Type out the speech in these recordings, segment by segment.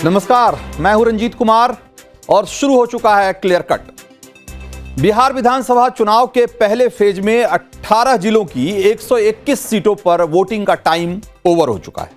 नमस्कार, मैं हूं रंजीत कुमार और शुरू हो चुका है क्लियर कट। बिहार विधानसभा चुनाव के पहले फेज में 18 जिलों की 121 सीटों पर वोटिंग का टाइम ओवर हो चुका है।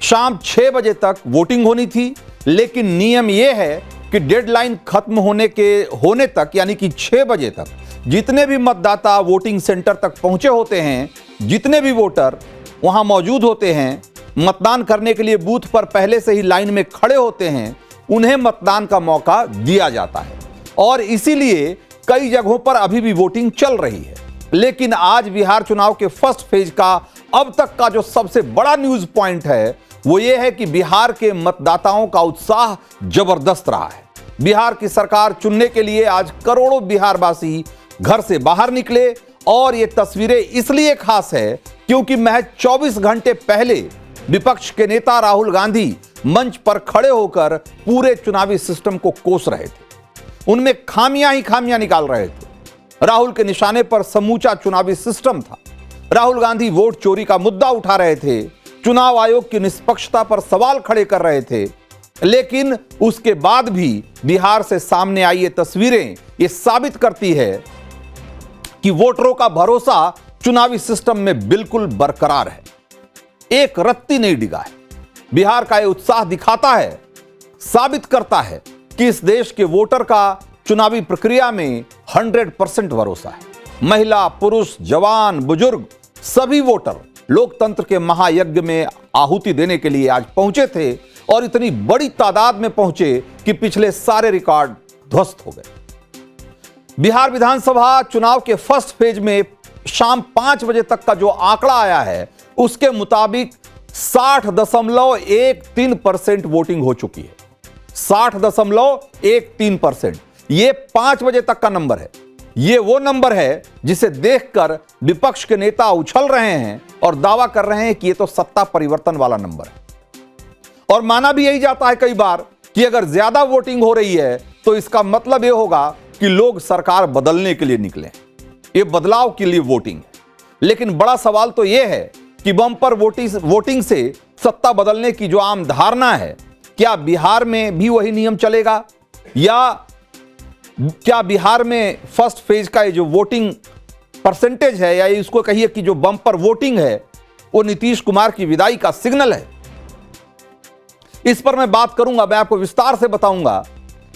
शाम 6 बजे तक वोटिंग होनी थी, लेकिन नियम यह है कि डेडलाइन खत्म होने तक यानी कि 6 बजे तक जितने भी मतदाता वोटिंग सेंटर तक पहुंचे होते हैं, जितने भी वोटर वहां मौजूद होते हैं, मतदान करने के लिए बूथ पर पहले से ही लाइन में खड़े होते हैं, उन्हें मतदान का मौका दिया जाता है। और इसीलिए कई जगहों पर अभी भी वोटिंग चल रही है। लेकिन आज बिहार चुनाव के फर्स्ट फेज का अब तक का जो सबसे बड़ा न्यूज पॉइंट है वो ये है कि बिहार के मतदाताओं का उत्साह जबरदस्त रहा है। बिहार की सरकार चुनने के लिए आज करोड़ों बिहारवासी घर से बाहर निकले और ये तस्वीरें इसलिए खास है क्योंकि महज 24 घंटे पहले विपक्ष के नेता राहुल गांधी मंच पर खड़े होकर पूरे चुनावी सिस्टम को कोस रहे थे। उनमें खामियां ही खामियां निकाल रहे थे। राहुल के निशाने पर समूचा चुनावी सिस्टम था। राहुल गांधी वोट चोरी का मुद्दा उठा रहे थे, चुनाव आयोग की निष्पक्षता पर सवाल खड़े कर रहे थे। लेकिन उसके बाद भी बिहार से सामने आई ये तस्वीरें ये साबित करती है कि वोटरों का भरोसा चुनावी सिस्टम में बिल्कुल बरकरार है, एक रत्ती नहीं डिगा है। बिहार का यह उत्साह दिखाता है, साबित करता है कि इस देश के वोटर का चुनावी प्रक्रिया में 100% भरोसा है। महिला, पुरुष, जवान, बुजुर्ग सभी वोटर लोकतंत्र के महायज्ञ में आहुति देने के लिए आज पहुंचे थे और इतनी बड़ी तादाद में पहुंचे कि पिछले सारे रिकॉर्ड ध्वस्त हो गए। बिहार विधानसभा चुनाव के फर्स्ट फेज में शाम 5 बजे तक का जो आंकड़ा आया है उसके मुताबिक 60.13% वोटिंग हो चुकी है। 60.13%। यह 5 बजे तक का नंबर है। यह वो नंबर है जिसे देखकर विपक्ष के नेता उछल रहे हैं और दावा कर रहे हैं कि यह तो सत्ता परिवर्तन वाला नंबर है। और माना भी यही जाता है कई बार कि अगर ज्यादा वोटिंग हो रही है तो इसका मतलब यह होगा कि लोग सरकार बदलने के लिए निकले, ये बदलाव के लिए वोटिंग है। लेकिन बड़ा सवाल तो यह है कि बम्पर वोटिंग से सत्ता बदलने की जो आम धारणा है, क्या बिहार में भी वही नियम चलेगा या क्या बिहार में फर्स्ट फेज का ये जो वोटिंग परसेंटेज है या इसको कहिए कि जो बम्पर वोटिंग है वो नीतीश कुमार की विदाई का सिग्नल है? इस पर मैं बात करूंगा, मैं आपको विस्तार से बताऊंगा।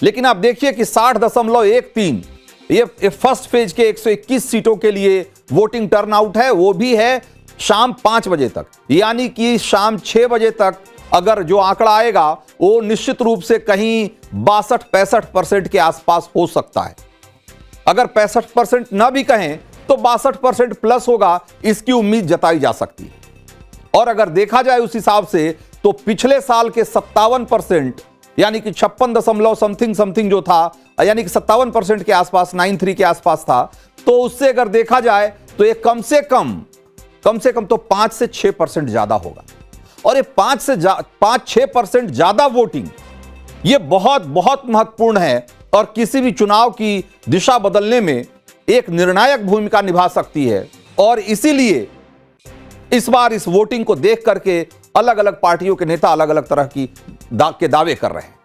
लेकिन आप देखिए कि 60.13 ये फर्स्ट फेज के 121 सीटों के लिए वोटिंग टर्नआउट है, वो भी है शाम 5 बजे तक। यानी कि शाम 6 बजे तक अगर जो आंकड़ा आएगा वो निश्चित रूप से कहीं 62-65% के आसपास हो सकता है। अगर 65% ना भी कहें तो 62% प्लस होगा, इसकी उम्मीद जताई जा सकती है। और अगर देखा जाए उस हिसाब से तो पिछले साल के 57% यानी कि 56 समथिंग जो था, यानी कि 57% के आसपास, 93 के आसपास था, तो उससे अगर देखा जाए तो ये कम से कम तो 5 से 6% ज्यादा होगा। और ये 5-6% ज्यादा वोटिंग ये बहुत महत्वपूर्ण है और किसी भी चुनाव की दिशा बदलने में एक निर्णायक भूमिका निभा सकती है। और इसीलिए इस बार इस वोटिंग को देख करके अलग अलग पार्टियों के नेता अलग अलग तरह के दावे कर रहे हैं।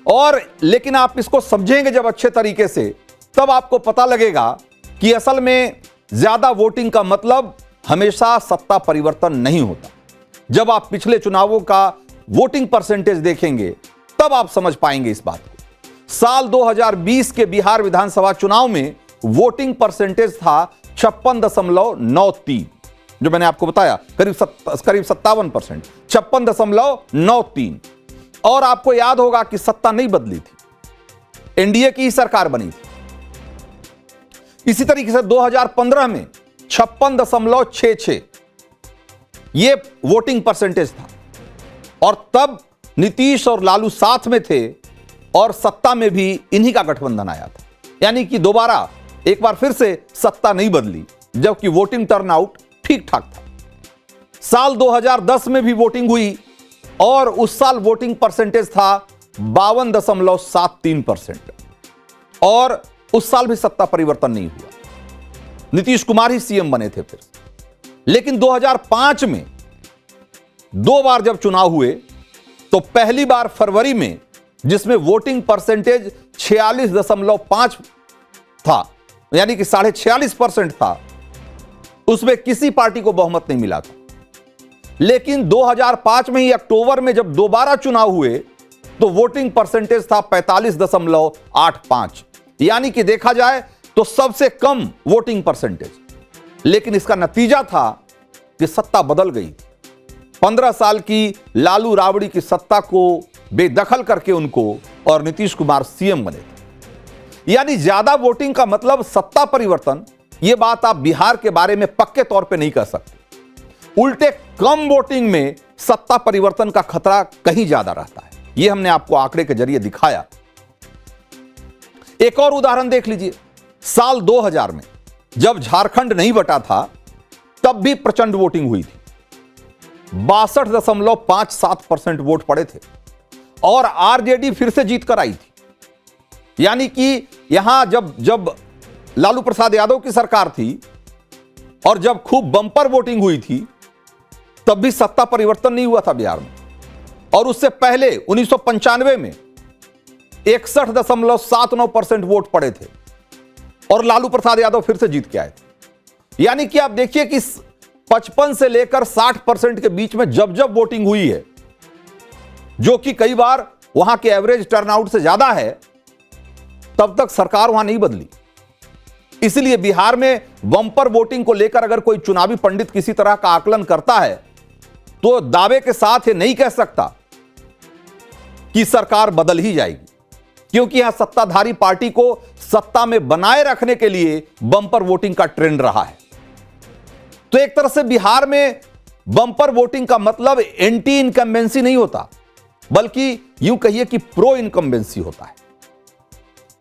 और लेकिन आप इसको समझेंगे जब अच्छे तरीके से, तब आपको पता लगेगा कि असल में ज्यादा वोटिंग का मतलब हमेशा सत्ता परिवर्तन नहीं होता। जब आप पिछले चुनावों का वोटिंग परसेंटेज देखेंगे तब आप समझ पाएंगे इस बात को। साल 2020 के बिहार विधानसभा चुनाव में वोटिंग परसेंटेज था 56.93, जो मैंने आपको बताया करीब 57%, 56.93। और आपको याद होगा कि सत्ता नहीं बदली थी, एनडीए की ही सरकार बनी थी। इसी तरीके से 2015 में 56.66 ये वोटिंग परसेंटेज था और तब नीतीश और लालू साथ में थे और सत्ता में भी इन्हीं का गठबंधन आया था। यानी कि दोबारा एक बार फिर से सत्ता नहीं बदली, जबकि वोटिंग टर्नआउट ठीक ठाक था। साल 2010 में भी वोटिंग हुई और उस साल वोटिंग परसेंटेज था 52.73% और उस साल भी सत्ता परिवर्तन नहीं हुआ, नीतीश कुमार ही सीएम बने थे फिर। लेकिन 2005 में 2 बार जब चुनाव हुए तो पहली बार फरवरी में जिसमें वोटिंग परसेंटेज 46.5 था, यानी कि 46.5% था, उसमें किसी पार्टी को बहुमत नहीं मिला था। लेकिन 2005 में ही अक्टूबर में जब दोबारा चुनाव हुए तो वोटिंग परसेंटेज था 45.85, यानी कि देखा जाए तो सबसे कम वोटिंग परसेंटेज। लेकिन इसका नतीजा था कि सत्ता बदल गई। 15 साल की लालू राबड़ी की सत्ता को बेदखल करके उनको और नीतीश कुमार सीएम बने थे। यानी ज्यादा वोटिंग का मतलब सत्ता परिवर्तन, यह बात आप बिहार के बारे में पक्के तौर पे नहीं कह सकते। उल्टे कम वोटिंग में सत्ता परिवर्तन का खतरा कहीं ज्यादा रहता है। यह हमने आपको आंकड़े के जरिए दिखाया। एक और उदाहरण देख लीजिए। साल 2000 में जब झारखंड नहीं बटा था तब भी प्रचंड वोटिंग हुई थी। 62.57% वोट पड़े थे और आरजेडी फिर से जीत कर आई थी। यानी कि यहां जब लालू प्रसाद यादव की सरकार थी और जब खूब बंपर वोटिंग हुई थी तब भी सत्ता परिवर्तन नहीं हुआ था बिहार में। और उससे पहले 1995 में 61.79% वोट पड़े थे और लालू प्रसाद यादव फिर से जीत के आए थे। यानी कि आप देखिए कि 55 से लेकर 60% के बीच में जब जब वोटिंग हुई है, जो कि कई बार वहां के एवरेज टर्नआउट से ज्यादा है, तब तक सरकार वहां नहीं बदली। इसलिए बिहार में बम्पर वोटिंग को लेकर अगर कोई चुनावी पंडित किसी तरह का आकलन करता है तो दावे के साथ ये नहीं कह सकता कि सरकार बदल ही जाएगी, क्योंकि यहां सत्ताधारी पार्टी को सत्ता में बनाए रखने के लिए बम्पर वोटिंग का ट्रेंड रहा है। तो एक तरह से बिहार में बम्पर वोटिंग का मतलब एंटी इनकम्बेंसी नहीं होता, बल्कि यूं कहिए कि प्रो इनकम्बेंसी होता है।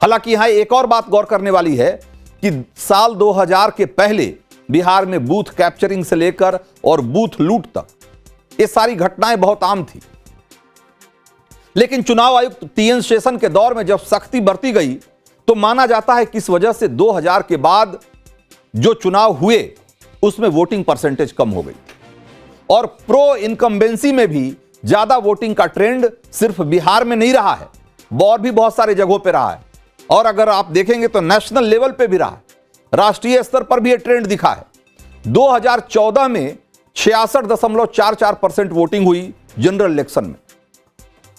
हालांकि यहां एक और बात गौर करने वाली है कि साल 2000 के पहले बिहार में बूथ कैप्चरिंग से लेकर और बूथ लूट तक ये सारी घटनाएं बहुत आम थी। लेकिन चुनाव आयुक्त टीएन शेषन के दौर में जब सख्ती बरती गई तो माना जाता है कि इस वजह से 2000 के बाद जो चुनाव हुए उसमें वोटिंग परसेंटेज कम हो गई और प्रो इनकम्बेंसी में भी ज्यादा वोटिंग का ट्रेंड सिर्फ बिहार में नहीं रहा है, और भी बहुत सारे जगहों पर रहा है। और अगर आप देखेंगे तो नेशनल लेवल पे भी रहा है, राष्ट्रीय स्तर पर भी यह ट्रेंड दिखा है। 2014 में 66.44% वोटिंग हुई जनरल इलेक्शन में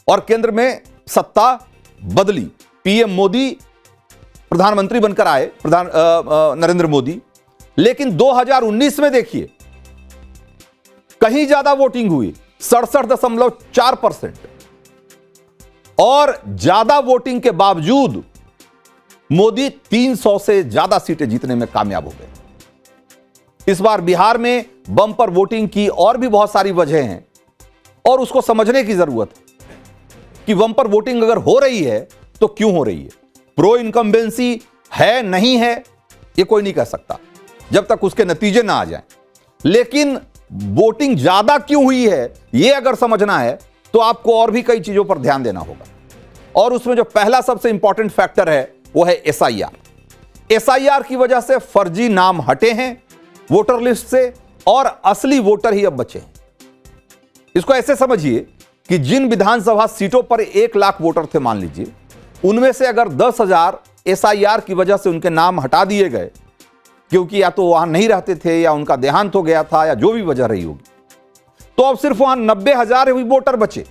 और केंद्र में सत्ता बदली। पीएम मोदी प्रधानमंत्री बनकर आए, नरेंद्र मोदी। लेकिन 2019 में देखिए कहीं ज्यादा वोटिंग हुई, 67.4%, और ज्यादा वोटिंग के बावजूद मोदी 300 से ज्यादा सीटें जीतने में कामयाब हो गए। इस बार बिहार में बम्पर वोटिंग की और भी बहुत सारी वजह हैं और उसको समझने की जरूरत है कि बम्पर वोटिंग अगर हो रही है तो क्यों हो रही है। प्रो इनकम्बेंसी है नहीं है ये कोई नहीं कह सकता जब तक उसके नतीजे ना आ जाएं। लेकिन वोटिंग ज्यादा क्यों हुई है ये अगर समझना है तो आपको और भी कई चीजों पर ध्यान देना होगा। और उसमें जो पहला सबसे इंपॉर्टेंट फैक्टर है वो है एसआईआर। एसआईआर की वजह से फर्जी नाम हटे हैं वोटर लिस्ट से और असली वोटर ही अब बचे हैं। इसको ऐसे समझिए कि जिन विधानसभा सीटों पर 1 लाख वोटर थे, मान लीजिए, उनमें से अगर 10,000 एसआईआर की वजह से उनके नाम हटा दिए गए, क्योंकि या तो वहां नहीं रहते थे या उनका देहांत हो गया था या जो भी वजह रही होगी, तो अब सिर्फ वहां 90,000 वोटर बचे।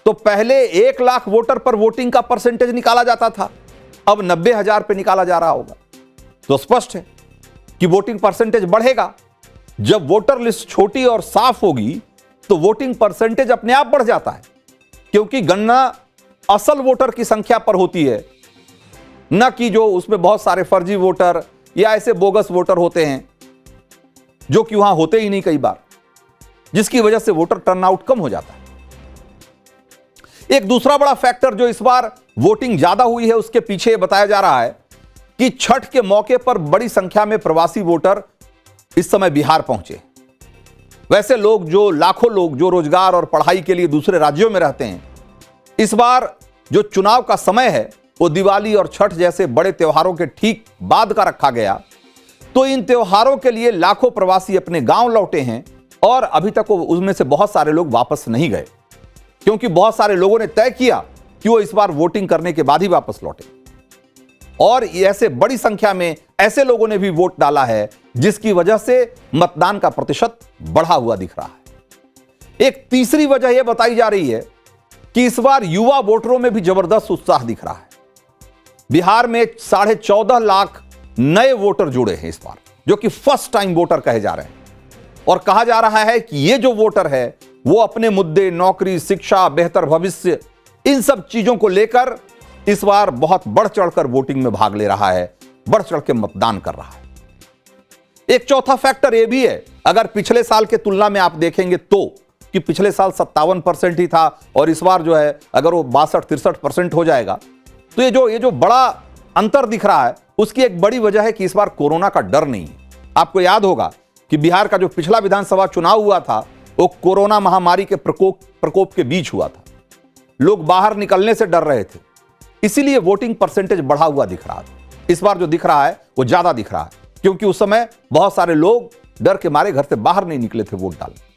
तो पहले 1 लाख वोटर पर वोटिंग का परसेंटेज निकाला जाता था, अब 90,000 पे निकाला जा रहा होगा। तो स्पष्ट है कि वोटिंग परसेंटेज बढ़ेगा। जब वोटर लिस्ट छोटी और साफ होगी तो वोटिंग परसेंटेज अपने आप बढ़ जाता है, क्योंकि गणना असल वोटर की संख्या पर होती है, न कि जो उसमें बहुत सारे फर्जी वोटर या ऐसे बोगस वोटर होते हैं जो कि वहां होते ही नहीं कई बार, जिसकी वजह से वोटर टर्नआउट कम हो जाता है। एक दूसरा बड़ा फैक्टर जो इस बार वोटिंग ज्यादा हुई है उसके पीछे बताया जा रहा है कि छठ के मौके पर बड़ी संख्या में प्रवासी वोटर इस समय बिहार पहुंचे। वैसे लोग जो लाखों लोग जो रोजगार और पढ़ाई के लिए दूसरे राज्यों में रहते हैं, इस बार जो चुनाव का समय है वो दिवाली और छठ जैसे बड़े त्योहारों के ठीक बाद का रखा गया। तो इन त्योहारों के लिए लाखों प्रवासी अपने गांव लौटे हैं और अभी तक उसमें से बहुत सारे लोग वापस नहीं गए। क्योंकि बहुत सारे लोगों ने तय किया कि वो इस बार वोटिंग करने के बाद ही वापस लौटे, और ऐसे बड़ी संख्या में ऐसे लोगों ने भी वोट डाला है जिसकी वजह से मतदान का प्रतिशत बढ़ा हुआ दिख रहा है। एक तीसरी वजह यह बताई जा रही है कि इस बार युवा वोटरों में भी जबरदस्त उत्साह दिख रहा है। बिहार में 14.5 लाख नए वोटर जुड़े हैं इस बार, जो कि फर्स्ट टाइम वोटर कहे जा रहे हैं, और कहा जा रहा है कि ये जो वोटर है वो अपने मुद्दे, नौकरी, शिक्षा, बेहतर भविष्य, इन सब चीजों को लेकर इस बार बहुत बढ़ चढ़कर वोटिंग में भाग ले रहा है, बढ़ चढ़ के मतदान कर रहा है। एक चौथा फैक्टर यह भी है, अगर पिछले साल के तुलना में आप देखेंगे तो, कि पिछले साल 57% ही था और इस बार जो है अगर वो 62-63% हो जाएगा, तो ये जो बड़ा अंतर दिख रहा है, उसकी एक बड़ी वजह है कि इस बार कोरोना का डर नहीं है। आपको याद होगा कि बिहार का जो पिछला विधानसभा चुनाव हुआ था वो कोरोना महामारी के प्रकोप के बीच हुआ था। लोग बाहर निकलने से डर रहे थे, इसीलिए वोटिंग परसेंटेज बढ़ा हुआ दिख रहा था। इस बार जो दिख रहा है वो ज्यादा दिख रहा है, क्योंकि उस समय बहुत सारे लोग डर के मारे घर से बाहर नहीं निकले थे वोट डालने।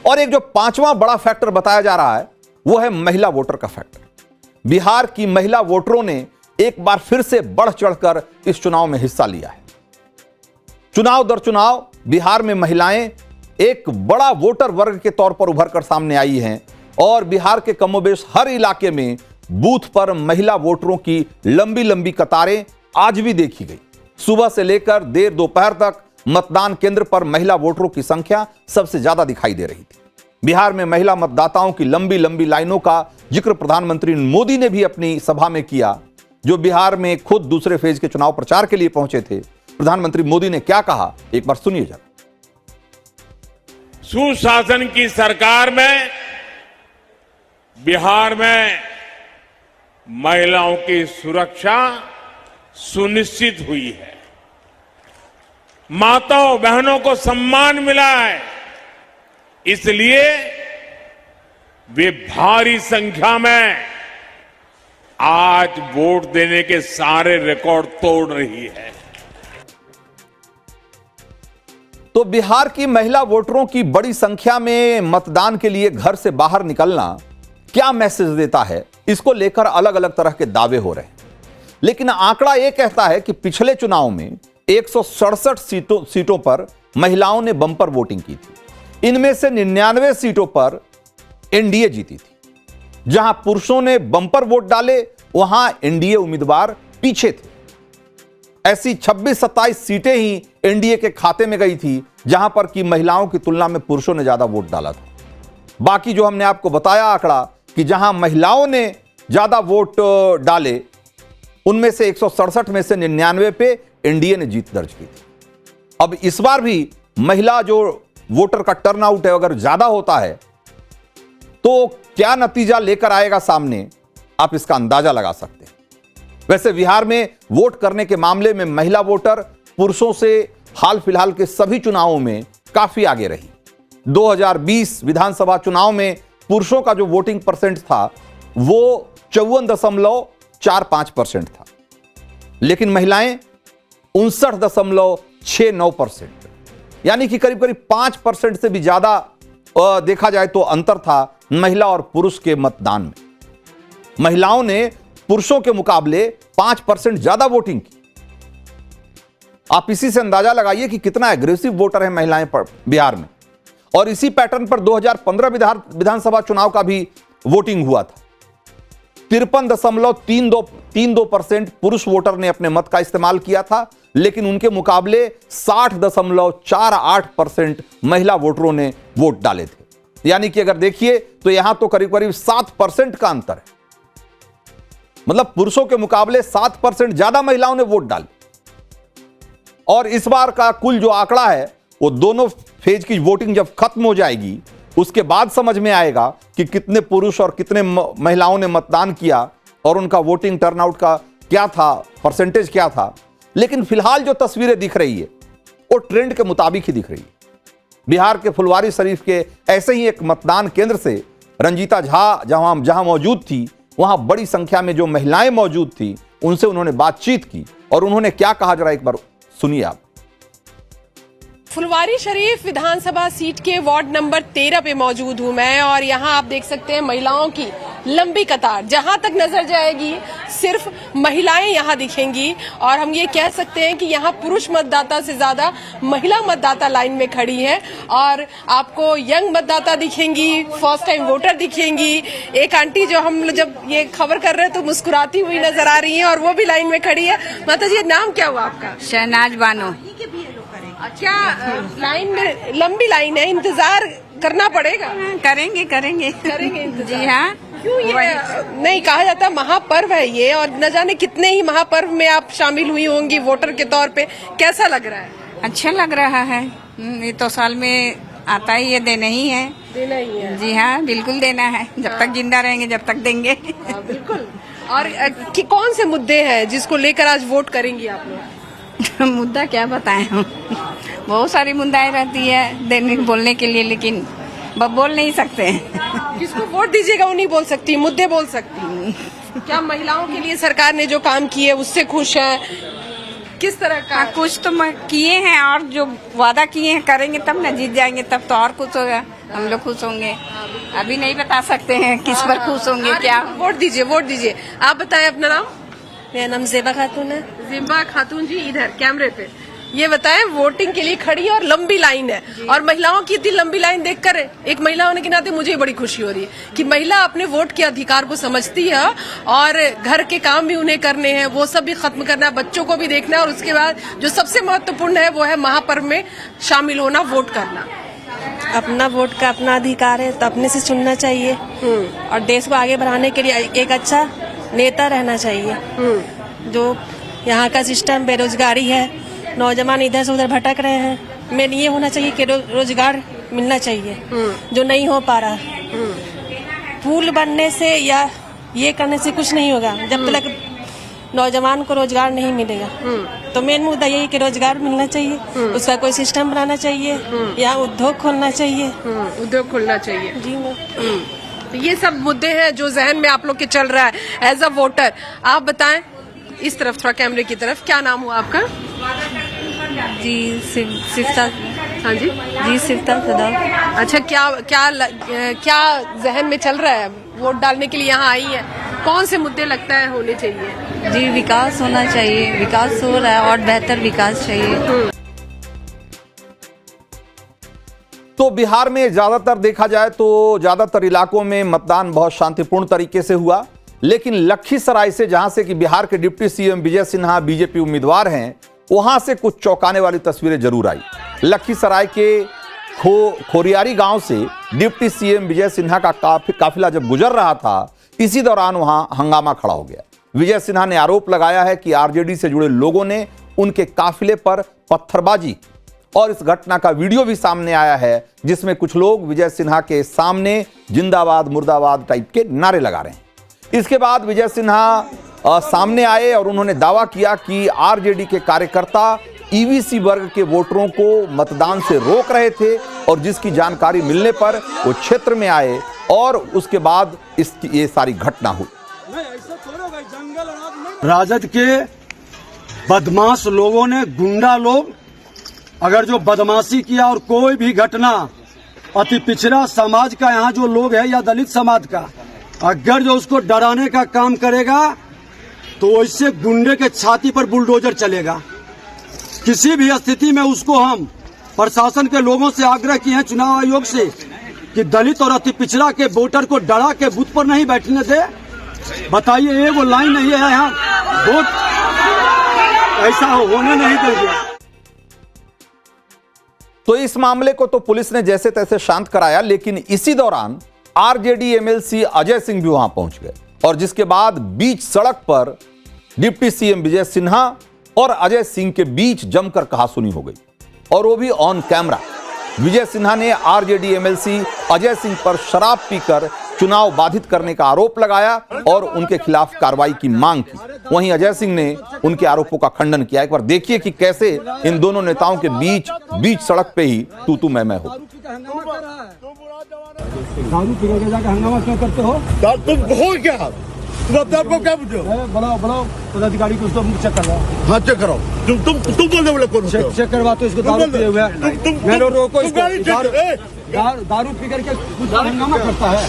और एक जो पांचवा बड़ा फैक्टर बताया जा रहा है वो है महिला वोटर का फैक्टर। बिहार की महिला वोटरों ने एक बार फिर से बढ़ चढ़कर इस चुनाव में हिस्सा लिया है। चुनाव दर चुनाव बिहार में महिलाएं एक बड़ा वोटर वर्ग के तौर पर उभर कर सामने आई हैं, और बिहार के कमोबेश हर इलाके में बूथ पर महिला वोटरों की लंबी लंबी कतारें आज भी देखी गई। सुबह से लेकर देर दोपहर तक मतदान केंद्र पर महिला वोटरों की संख्या सबसे ज्यादा दिखाई दे रही थी। बिहार में महिला मतदाताओं की लंबी लंबी लाइनों का जिक्र प्रधानमंत्री मोदी ने भी अपनी सभा में किया, जो बिहार में खुद दूसरे फेज के चुनाव प्रचार के लिए पहुंचे थे। प्रधानमंत्री मोदी ने क्या कहा, एक बार सुनिए जरा। सुशासन की सरकार में बिहार में महिलाओं की सुरक्षा सुनिश्चित हुई है। माताओं बहनों को सम्मान मिला है, इसलिए वे भारी संख्या में आज वोट देने के सारे रिकॉर्ड तोड़ रही है। तो बिहार की महिला वोटरों की बड़ी संख्या में मतदान के लिए घर से बाहर निकलना क्या मैसेज देता है, इसको लेकर अलग अलग तरह के दावे हो रहे हैं। लेकिन आंकड़ा यह कहता है कि पिछले चुनाव में 167 सीटों पर महिलाओं ने बंपर वोटिंग की थी। इनमें से 99 सीटों पर एनडीए जीती थी। जहां पुरुषों ने बंपर वोट डाले वहां एनडीए उम्मीदवार पीछे थे। ऐसी 26-27 सीटें ही एनडीए के खाते में गई थी, जहां पर कि महिलाओं की तुलना में पुरुषों ने ज्यादा वोट डाला था। बाकी जो हमने आपको बताया आंकड़ा कि जहां महिलाओं ने ज्यादा वोट डाले, उनमें से 167 में से 99 पे एनडीए ने जीत दर्ज की थी। अब इस बार भी महिला जो वोटर का टर्नआउट है अगर ज्यादा होता है तो क्या नतीजा लेकर आएगा सामने, आप इसका अंदाजा लगा सकते हैं। वैसे बिहार में वोट करने के मामले में महिला वोटर पुरुषों से हाल फिलहाल के सभी चुनावों में काफी आगे रही। 2020 विधानसभा चुनाव में पुरुषों का जो वोटिंग परसेंट था वो 54.45% था, लेकिन महिलाएं 59.69%, यानी कि करीब करीब 5% से भी ज्यादा देखा जाए तो अंतर था महिला और पुरुष के मतदान में। महिलाओं ने पुरुषों के मुकाबले 5% ज्यादा वोटिंग की। आप इसी से अंदाजा लगाइए कि कितना एग्रेसिव वोटर है महिलाएं बिहार में। और इसी पैटर्न पर 2015 विधानसभा चुनाव का भी वोटिंग हुआ था। 53.32% पुरुष वोटर ने अपने मत का इस्तेमाल किया था, लेकिन उनके मुकाबले 60.48% महिला वोटरों ने वोट डाले थे। यानी कि अगर देखिए तो यहां तो करीब करीब 7% का अंतर है। मतलब पुरुषों के मुकाबले 7% ज्यादा महिलाओं ने वोट डाले। और इस बार का कुल जो आंकड़ा है वो दोनों फेज की वोटिंग जब खत्म हो जाएगी उसके बाद समझ में आएगा कि कितने पुरुष और कितने महिलाओं ने मतदान किया और उनका वोटिंग टर्नआउट का क्या था, परसेंटेज क्या था। लेकिन फिलहाल जो तस्वीरें दिख रही है वो ट्रेंड के मुताबिक ही दिख रही है। बिहार के फुलवारी शरीफ के ऐसे ही एक मतदान केंद्र से रंजीता झा जहां मौजूद थी, वहां बड़ी संख्या में जो महिलाएं मौजूद थी उनसे उन्होंने बातचीत की और उन्होंने क्या कहा, जरा एक बार सुनिए आप। फुलवारी शरीफ विधानसभा सीट के वार्ड नंबर 13 पे मौजूद हूं मैं और यहां आप देख सकते हैं महिलाओं की लंबी कतार। जहां तक नजर जाएगी सिर्फ महिलाएं यहां दिखेंगी और हम ये कह सकते हैं कि यहां पुरुष मतदाता से ज्यादा महिला मतदाता लाइन में खड़ी है। और आपको यंग मतदाता दिखेंगी, फर्स्ट टाइम वोटर दिखेंगी। एक आंटी जो हम जब ये खबर कर रहे हैं तो मुस्कुराती हुई नजर आ रही है और वो भी लाइन में खड़ी है। माता जी, नाम क्या हुआ आपका? शहनाज बानो। क्या लाइन में लंबी लाइन है, इंतजार करना पड़ेगा? करेंगे इंतजार। जी हाँ। क्यों ये नहीं कहा जाता महापर्व है ये, और न जाने कितने ही महापर्व में आप शामिल हुई होंगी वोटर के तौर पे, कैसा लग रहा है? अच्छा लग रहा है। ये तो साल में आता ही है, देना ही है। जी हाँ, बिल्कुल देना है। जब तक जिंदा रहेंगे जब तक देंगे। बिल्कुल। और कौन से मुद्दे हैं जिसको लेकर आज वोट करेंगी आप लोग? मुद्दा क्या बताएं हम, बहुत सारी मुद्दाएं रहती है देने बोलने के लिए, लेकिन बोल नहीं सकते हैं। किसको वोट दीजिएगा वो नहीं बोल सकती, मुद्दे बोल सकती। क्या महिलाओं के लिए सरकार ने जो काम किए उससे खुश है? किस तरह का? कुछ तो किए हैं और जो वादा किए हैं करेंगे तब ना, जीत जाएंगे तब तो और कुछ होगा, हम लोग खुश होंगे। अभी नहीं बता सकते हैं किस पर खुश होंगे। क्या वोट दीजिए। आप बताएं अपना नाम। मेरा नाम ज़ेबा खातून है। ज़ेबा खातून जी, इधर कैमरे पे ये बताएं, वोटिंग के लिए खड़ी है और लंबी लाइन है, और महिलाओं की इतनी लंबी लाइन देखकर एक महिला होने के नाते मुझे बड़ी खुशी हो रही है कि महिला अपने वोट के अधिकार को समझती है और घर के काम भी उन्हें करने हैं, वो सब भी खत्म करना है, बच्चों को भी देखना है, और उसके बाद जो सबसे महत्वपूर्ण है वो है महापर्व में शामिल होना, वोट करना। अपना वोट का अपना अधिकार है तो अपने से चुनना चाहिए और देश को आगे बढ़ाने के लिए एक अच्छा नेता रहना चाहिए। जो यहाँ का सिस्टम बेरोजगारी है, नौजवान इधर से उधर भटक रहे हैं, मेन ये होना चाहिए कि रोजगार मिलना चाहिए जो नहीं हो पा रहा। पुल बनने से या ये करने से कुछ नहीं होगा जब तक नौजवान को रोजगार नहीं मिलेगा। तो मेन मुद्दा यही कि रोजगार मिलना चाहिए, उसका कोई सिस्टम बनाना चाहिए, यहाँ उद्योग खोलना चाहिए। जी मैम। तो ये सब मुद्दे हैं जो जहन में आप लोग के चल रहा है एज अ वोटर। आप बताएं, इस तरफ थोड़ा कैमरे की तरफ, क्या नाम हुआ आपका? जी सिफ्ता। हाँ जी सिफ्ता सदा। अच्छा, क्या जहन में चल रहा है? वोट डालने के लिए यहाँ आई है, कौन से मुद्दे लगता है होने चाहिए? जी विकास होना चाहिए, विकास हो रहा है और बेहतर विकास चाहिए। तो बिहार में ज्यादातर देखा जाए तो ज्यादातर इलाकों में मतदान बहुत शांतिपूर्ण तरीके से हुआ, लेकिन लखीसराय से, जहां से कि बिहार के deputy CM Vijay Sinha BJP उम्मीदवार हैं, वहां से कुछ चौंकाने वाली तस्वीरें जरूर आई। लखीसराय के खोरियारी गांव से डिप्टी सीएम विजय सिन्हा का काफिला जब गुजर रहा था, इसी दौरान वहां हंगामा खड़ा हो गया। विजय सिन्हा ने आरोप लगाया है कि आरजेडी से जुड़े लोगों ने उनके काफिले पर पत्थरबाजी, और इस घटना का वीडियो भी सामने आया है जिसमें कुछ लोग विजय सिन्हा के सामने जिंदाबाद मुर्दाबाद टाइप के नारे लगा रहे हैं। इसके बाद विजय सिन्हा सामने आए और उन्होंने दावा किया कि आरजेडी के कार्यकर्ता ईबीसी वर्ग के वोटरों को मतदान से रोक रहे थे, और जिसकी जानकारी मिलने पर वो क्षेत्र में आए और उसके बाद ये सारी घटना हुई। राजद के बदमाश लोगों ने, गुंडा लोग, अगर जो बदमाशी किया और कोई भी घटना अति पिछड़ा समाज का यहाँ जो लोग है या दलित समाज का, अगर जो उसको डराने का काम करेगा तो वैसे गुंडे के छाती पर बुलडोजर चलेगा। किसी भी स्थिति में उसको हम प्रशासन के लोगों से आग्रह किए हैं, चुनाव आयोग से, कि दलित और अति पिछड़ा के वोटर को डरा के बूथ पर नहीं बैठने दे। बताइए, ये वो लाइन नहीं है यहाँ, वोट ऐसा होने नहीं देंगे। तो इस मामले को तो पुलिस ने जैसे तैसे शांत कराया, लेकिन इसी दौरान आरजेडी एमएलसी अजय सिंह भी वहां पहुंच गए, और जिसके बाद बीच सड़क पर डिप्टी सीएम विजय सिन्हा और अजय सिंह के बीच जमकर कहासुनी हो गई, और वो भी ऑन कैमरा। विजय सिन्हा ने आरजेडी एमएलसी अजय सिंह पर शराब पीकर चुनाव बाधित करने का आरोप लगाया और उनके खिलाफ कार्रवाई की मांग की। वहीं अजय सिंह ने उनके आरोपों का खंडन किया। एक बार देखिए कि कैसे इन दोनों नेताओं के बीच सड़क पे ही तू मैं हो। दारू पी के जाकर हंगामा क्यों करते हो? तुम हो क्या? तुम अपने आप को क्या बुझो? बुलाओ बुलाओ पदाधिकारी को, उसको चेक करवाओ। हाँ चेक कराओ। तुम बोलने वाले कौन होते हो? चेक करवा तो इसको दारू पिए हुए हैं। मैंने रोको तुम इसको। गाड़ी चेक करो। ए, दारू पी करके कुछ हंगामा करता है।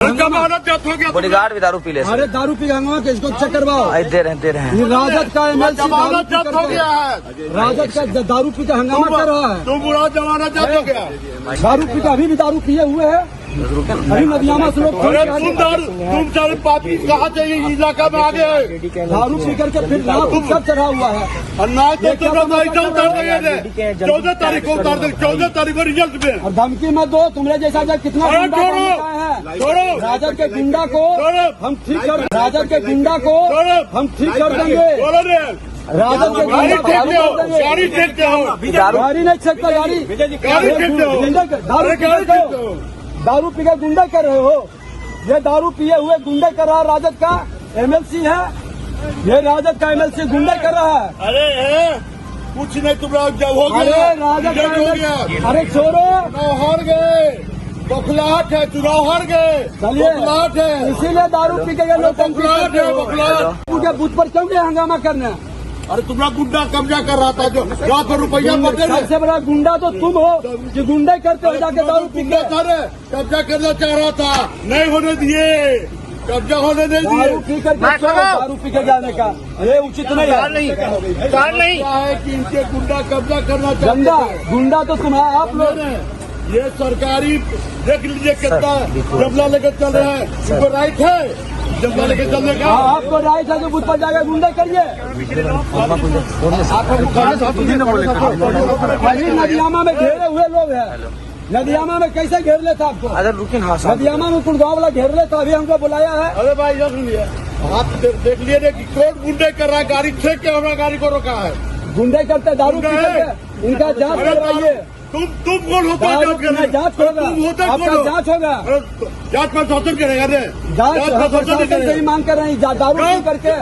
जमानत जब्त हो गया। बॉडीगार्ड भी दारू पी ले। अरे दारू पी हंगामा के इसको चेक करवाओ। दे रहे हैं। ये राजद का एमएलसी जमानत जब्त हो गया है। राजद का दारू पी के हंगामा कर रहा है। तुम बुरा जमानत जब्त हो गया। दारू पी के अभी भी दारू पिए हुए हैं। अभी नदियामा से लोग अरे तुम सारे पापी कहाँ से ये इलाका में आ गए? दारू पी करके फिर तुम सब चढ़ा हुआ है। और ना तो तुम ऐसा उतार देंगे। 14 तारीख को उतार देंगे। 14 तारीख को रिजल्ट में। और धमकी मत दो, तुम्हारे जैसा जब कितना अरे गुंडा छोड़ो, बनता है। छोड़ो। राजद के गुंडा को छोड़ो। हम ठीक कर, राजद के गुंडा को छोड़ो। हम ठीक कर देंगे। बोलो रे। राजद के गाड़ी गुंडा फेंकते हो, को कर देंगे। गाड़ी फेंकते हो। गाड़ी नहीं छेकता, गाड़ी गाड़ी फेंकते हो। दारू अरे पी गाड़ी करके फेंकते हो। दारू पी के गुंडा कर रहे हो। ये दारू पिए हुए गुंडा कर रहा है। राजद का एमएलसी है, ये राजद का एमएलसी गुंडा कर रहा है। अरे कुछ नहीं, तुम जब हो अरे गया राजद रिजल्ट हो का गया। अरे छोड़ो, चुनाव हार गए। बखलाहट है, चुनाव हार गए। चलिए बखलाहट है। इसीलिए दारू पी के ये लोग बखलाहट है, बखलाहट। उनके बूथ पर क्यों गए हंगामा करने? अरे तुम्हारा गुंडा कब्जा कर रहा था, जो लाखों रुपया पकड़े। सबसे बड़ा गुंडा तो तुम हो कि गुंडे करते हो जाके दारू पी के। कब्जा करना चाह रहा था, नहीं होने दिए। कब्जा होने नहीं दारू दिए। पी करके क्यों दारू पी के जाने का ये उचित नहीं है। क्या है कि इनके गुंडा कब्जा करना गंदा चाहते हैं। गुंडा तो तुम्हारा आप लोग। ये सरकारी देख लीजिए कितना जबला लेकर चल रहा है। इनको राइट है जबला लेकर चलने का। आपको राइट है जो बूथ पर जाकर गुंडे करिए। अभी नदियामा में घेरे हुए लोग हैं। नदियामा में कैसे घेर लेता आपको? अरे रुकिन हाँ नदियामा में कुड़गांव वाला घेर लेता, अभी हमको बुलाया है। अरे भाई ये सुनिए, आप देख लिए कि कौन गुंडे कर रहा है। गाड़ी ठेक के हमारा गाड़ी को रोका है। गुंडे करते दारू पी करके, इनका जांच करवाइए। तुम कौन होता है जांच करने? जांच होगा, तुम होता आपका कौन हो? जांच होगा। जांच में शासन करेगा रे। जांच प्रशासन से ही मांग कर रहे हैं दारू पी करके।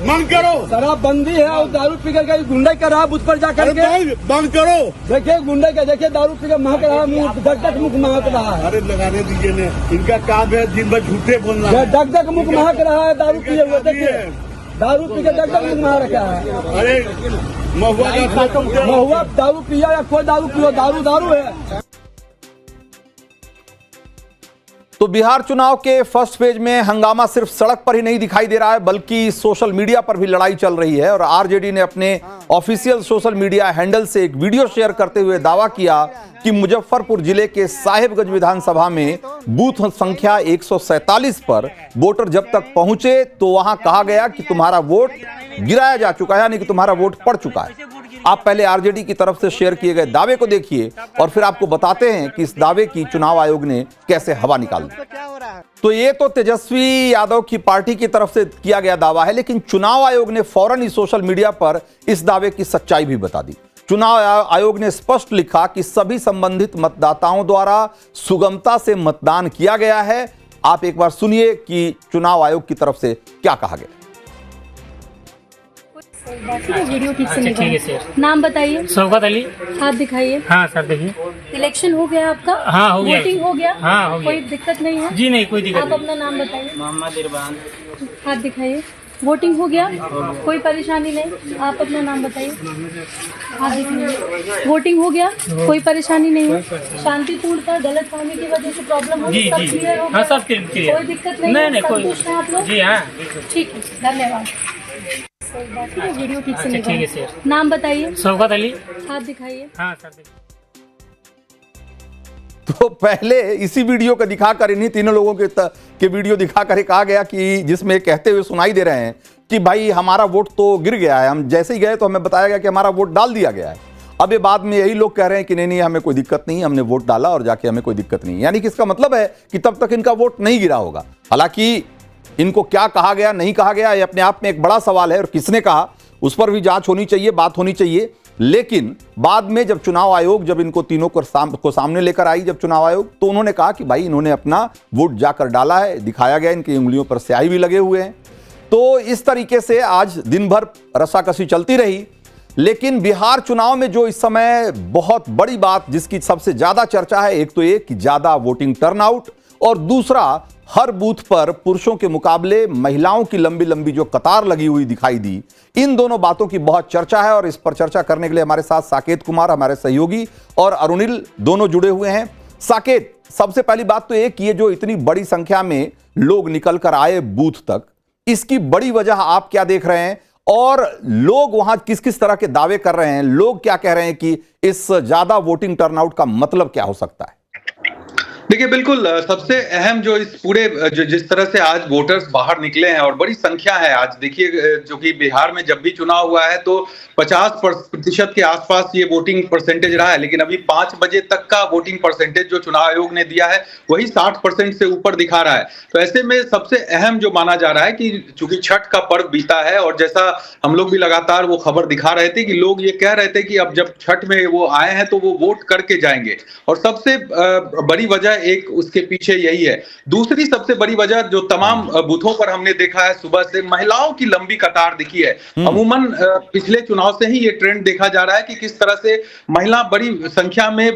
मांग करो। शराबबंदी है और दारू पी करके गुंडे कर रहा है बूथ पर जाकर के। मांग करो। देखिए गुंडे के, देखिए दारू पी के महक रहा है, मुंह डक डक मुख महक रहा है। अरे लगाने दीजिए ने, इनका काम है दिन भर झूठे बोलना। ये डक डक मुख महक रहा है दारू पिए हुए। देखिए दारू पी के डक डक मुख महक रखा है। अरे महुआ महुआ दारू पिया या कोई दारू पियो, दारू दारू है। तो बिहार चुनाव के फर्स्ट फेज में हंगामा सिर्फ सड़क पर ही नहीं दिखाई दे रहा है, बल्कि सोशल मीडिया पर भी लड़ाई चल रही है। और आरजेडी ने अपने ऑफिशियल सोशल मीडिया हैंडल से एक वीडियो शेयर करते हुए दावा किया कि मुजफ्फरपुर जिले के साहिबगंज विधानसभा में बूथ संख्या 147 पर वोटर जब तक पहुंचे तो वहां कहा गया कि तुम्हारा वोट गिराया जा चुका है, यानी कि तुम्हारा वोट पड़ चुका है। आप पहले आरजेडी की तरफ से शेयर किए गए दावे को देखिए और फिर आपको बताते हैं कि इस दावे की चुनाव आयोग ने कैसे हवा निकाल दी। तो ये तो तेजस्वी यादव की पार्टी की तरफ से किया गया दावा है, लेकिन चुनाव आयोग ने फौरन ही सोशल मीडिया पर इस दावे की सच्चाई भी बता दी। चुनाव आयोग ने स्पष्ट लिखा कि सभी संबंधित मतदाताओं द्वारा सुगमता से मतदान किया गया है। आप एक बार सुनिए कि चुनाव आयोग की तरफ से क्या कहा गया। वीडियो ठीक से ठीक है सर। नाम बताइए। शौकत अली। हाथ दिखाइए। हाँ सर देखिए। इलेक्शन हो गया आपका? हाँ हो गया। वोटिंग हो गया? हाँ हो गया। कोई दिक्कत नहीं है? जी नहीं कोई दिक्कत आप नहीं। अपना नाम बताइए। मोहम्मद इरफान। हाथ दिखाइए। वोटिंग हो गया? कोई परेशानी नहीं? आप अपना नाम बताइए। हाथ दिखाइए। वोटिंग हो गया? कोई परेशानी नहीं है? शांतिपूर्ण था, गलत फहमी की वजह से प्रॉब्लम हो जी सब जी क्लियर हो हाँ गया? सब क्लियर। कोई दिक्कत नहीं? नहीं कोई। संतुष्ट हैं आप लोग? जी हाँ ठीक है, धन्यवाद। वीडियो ठीक से ठीक है सर। नाम बताइए। शौकत अली। हाथ दिखाइए। हाँ सर देखिए। तो पहले इसी वीडियो को दिखाकर, इन्हीं तीनों लोगों के वीडियो दिखाकर कहा गया कि जिसमें कहते हुए सुनाई दे रहे हैं कि भाई हमारा वोट तो गिर गया है, हम जैसे ही गए तो हमें बताया गया कि हमारा वोट डाल दिया गया है। अब ये बाद में यही लोग कह रहे हैं कि नहीं हमें कोई दिक्कत नहीं, हमने वोट डाला और जाके हमें कोई दिक्कत नहीं। यानी कि इसका मतलब है कि तब तक इनका वोट नहीं गिरा होगा। हालांकि इनको क्या कहा गया नहीं कहा गया ये अपने आप में एक बड़ा सवाल है और किसने कहा उस पर भी जांच होनी चाहिए, बात होनी चाहिए। लेकिन बाद में जब चुनाव आयोग जब इनको तीनों को सामने लेकर आई जब चुनाव आयोग, तो उन्होंने कहा कि भाई इन्होंने अपना वोट जाकर डाला है, दिखाया गया, इनकी उंगलियों पर स्याही भी लगे हुए हैं। तो इस तरीके से आज दिन भर रस्साकसी चलती रही। लेकिन बिहार चुनाव में जो इस समय बहुत बड़ी बात जिसकी सबसे ज्यादा चर्चा है, एक तो ये कि ज्यादा वोटिंग टर्नआउट और दूसरा हर बूथ पर पुरुषों के मुकाबले महिलाओं की लंबी लंबी जो कतार लगी हुई दिखाई दी। इन दोनों बातों की बहुत चर्चा है और इस पर चर्चा करने के लिए हमारे साथ साकेत कुमार हमारे सहयोगी और अरुणिल दोनों जुड़े हुए हैं। साकेत, सबसे पहली बात तो ये कि ये जो इतनी बड़ी संख्या में लोग निकल कर आए बूथ तक, इसकी बड़ी वजह आप क्या देख रहे हैं और लोग वहां किस किस तरह के दावे कर रहे हैं? लोग क्या कह रहे हैं कि इस ज्यादा वोटिंग टर्नआउट का मतलब क्या हो सकता है? देखिए, बिल्कुल सबसे अहम जो इस पूरे जिस तरह से आज वोटर्स बाहर निकले हैं और बड़ी संख्या है आज, देखिए जो कि बिहार में जब भी चुनाव हुआ है तो 50% के आसपास ये वोटिंग परसेंटेज रहा है, लेकिन अभी 5 बजे तक का वोटिंग परसेंटेज जो चुनाव आयोग ने दिया है वही 60% से ऊपर दिखा रहा है। तो ऐसे में सबसे अहम जो माना जा रहा है कि चूंकि छठ का पर्व बीता है और जैसा हम लोग भी लगातार वो खबर दिखा रहे थे कि लोग ये कह रहे थे कि अब जब छठ में वो आए हैं तो वो वोट करके जाएंगे, और सबसे बड़ी वजह एक उसके पीछे यही है। दूसरी सबसे बड़ी वजह जो तमाम बूथों पर हमने देखा है, सुबह से महिलाओं की लंबी कतार दिखी है। अमूमन पिछले चुनाव से ही ये ट्रेंड देखा जा रहा है कि किस तरह से महिला बड़ी संख्या में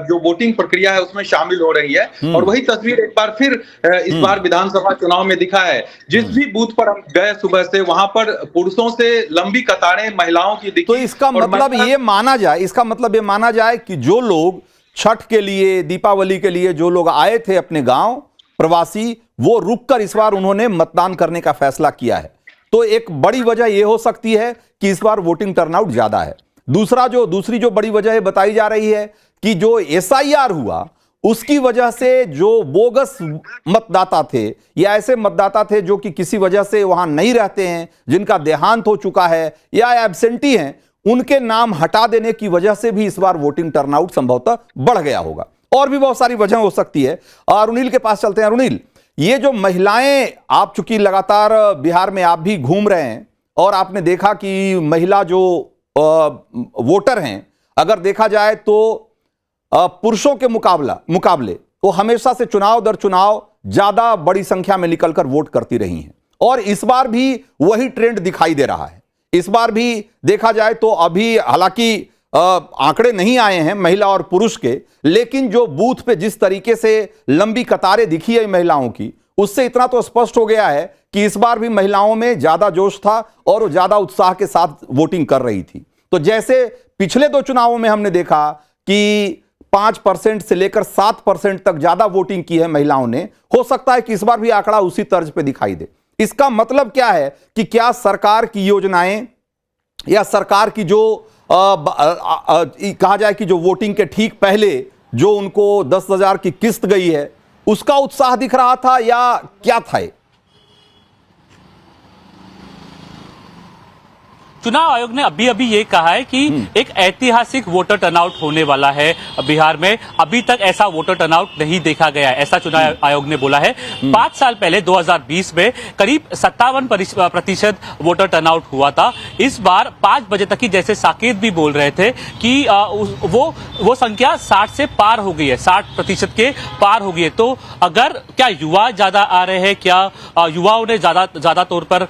जो वोटिंग प्रक्रिया है उसमें शामिल हो रही है, और वही तस्वीर एक बार फिर इस बार विधानसभा चुनाव में दिखा है। जिस भी बूथ पर हम गए सुबह से, वहां पर पुरुषों से लंबी कतारें महिलाओं की दिखी। तो इसका मतलब ये माना जाए कि जो लोग छठ के लिए, दीपावली के लिए जो लोग आए थे अपने गांव प्रवासी, वो रुककर इस बार उन्होंने मतदान करने का फैसला किया है। तो एक बड़ी वजह यह हो सकती है कि इस बार वोटिंग टर्नआउट ज्यादा है। दूसरी जो बड़ी वजह बताई जा रही है कि जो एसआईआर हुआ उसकी वजह से जो बोगस मतदाता थे या ऐसे मतदाता थे जो कि किसी वजह से वहां नहीं रहते हैं, जिनका देहांत हो चुका है या एब्सेंटी हैं, उनके नाम हटा देने की वजह से भी इस बार वोटिंग टर्नआउट संभवतः बढ़ गया होगा। और भी बहुत सारी वजह हो सकती है। अरुणिल के पास चलते हैं। अरुणिल, ये जो महिलाएं, आप चूंकि लगातार बिहार में आप भी घूम रहे हैं और आपने देखा कि महिला जो वोटर हैं, अगर देखा जाए तो पुरुषों के मुकाबले वो हमेशा से चुनाव दर चुनाव ज्यादा बड़ी संख्या में निकलकर वोट करती रही हैं, और इस बार भी वही ट्रेंड दिखाई दे रहा है। इस बार भी देखा जाए तो अभी हालांकि आंकड़े नहीं आए हैं महिला और पुरुष के, लेकिन जो बूथ पे जिस तरीके से लंबी कतारें दिखी है महिलाओं की, उससे इतना तो स्पष्ट हो गया है कि इस बार भी महिलाओं में ज्यादा जोश था और वो ज्यादा उत्साह के साथ वोटिंग कर रही थी। तो जैसे पिछले 2 चुनावों में हमने देखा कि 5% से लेकर 7% तक ज्यादा वोटिंग की है महिलाओं ने, हो सकता है कि इस बार भी आंकड़ा उसी तर्ज पे दिखाई दे। इसका मतलब क्या है कि क्या सरकार की योजनाएं या सरकार की जो कहा जाए कि जो वोटिंग के ठीक पहले जो उनको 10,000 की किस्त गई है, उसका उत्साह दिख रहा था या क्या था? चुनाव आयोग ने अभी ये कहा है कि एक ऐतिहासिक वोटर टर्नआउट होने वाला है बिहार में। अभी तक ऐसा वोटर टर्नआउट नहीं देखा गया है, ऐसा चुनाव आयोग ने बोला है। 5 साल पहले 2020 में करीब 57% वोटर टर्नआउट हुआ था। इस बार 5 बजे तक ही, जैसे साकेत भी बोल रहे थे कि वो संख्या 60 से पार हो गई है, 60% के पार हो गई है। तो अगर क्या युवा ज्यादा आ रहे हैं, क्या युवाओं ने ज्यादा तौर पर